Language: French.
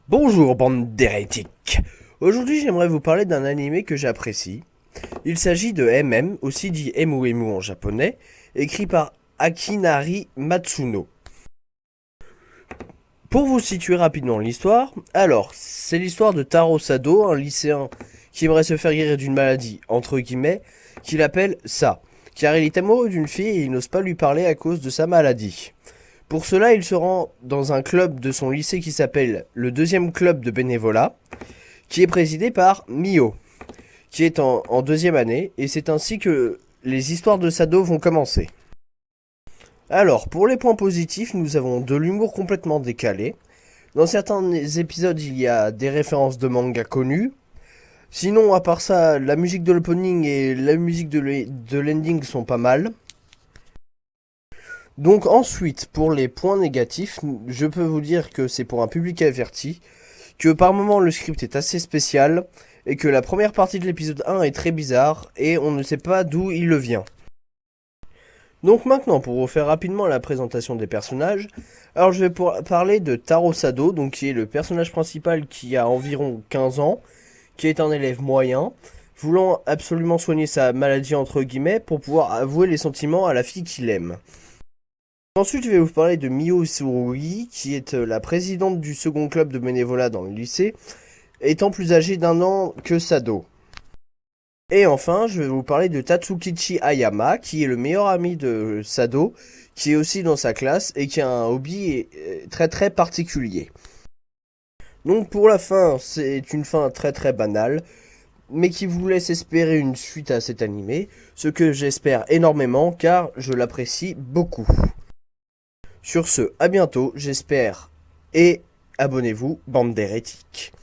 Bonjour bande d'hérétiques. Aujourd'hui j'aimerais vous parler d'un animé que j'apprécie. Il s'agit de MM, aussi dit Emu Emu en japonais, écrit par Akinari Matsuno. Pour vous situer rapidement l'histoire, alors c'est l'histoire de Taro Sado, un lycéen qui aimerait se faire guérir d'une maladie, entre guillemets, qu'il appelle ça, car il est amoureux d'une fille et il n'ose pas lui parler à cause de sa maladie. Pour cela, il se rend dans un club de son lycée qui s'appelle le deuxième club de bénévolat, qui est présidé par Mio, qui est en deuxième année, et c'est ainsi que les histoires de Sado vont commencer. Alors, pour les points positifs, nous avons de l'humour complètement décalé. Dans certains épisodes, il y a des références de manga connus. Sinon, à part ça, la musique de l'opening et la musique de l'ending sont pas mal. Donc ensuite, pour les points négatifs, je peux vous dire que c'est pour un public averti, que par moment le script est assez spécial, et que la première partie de l'épisode 1 est très bizarre, et on ne sait pas d'où il le vient. Donc maintenant, pour vous faire rapidement la présentation des personnages, alors je vais parler de Taro Sado, donc qui est le personnage principal qui a environ 15 ans, qui est un élève moyen, voulant absolument soigner sa maladie entre guillemets pour pouvoir avouer les sentiments à la fille qu'il aime. Ensuite, je vais vous parler de Mio Tsurugi, qui est la présidente du second club de bénévolat dans le lycée, étant plus âgée d'un an que Sado. Et enfin, je vais vous parler de Tatsukichi Ayama, qui est le meilleur ami de Sado, qui est aussi dans sa classe et qui a un hobby très très particulier. Donc pour la fin, c'est une fin très très banale, mais qui vous laisse espérer une suite à cet animé, ce que j'espère énormément car je l'apprécie beaucoup. Sur ce, à bientôt, j'espère, et abonnez-vous, bande d'hérétiques.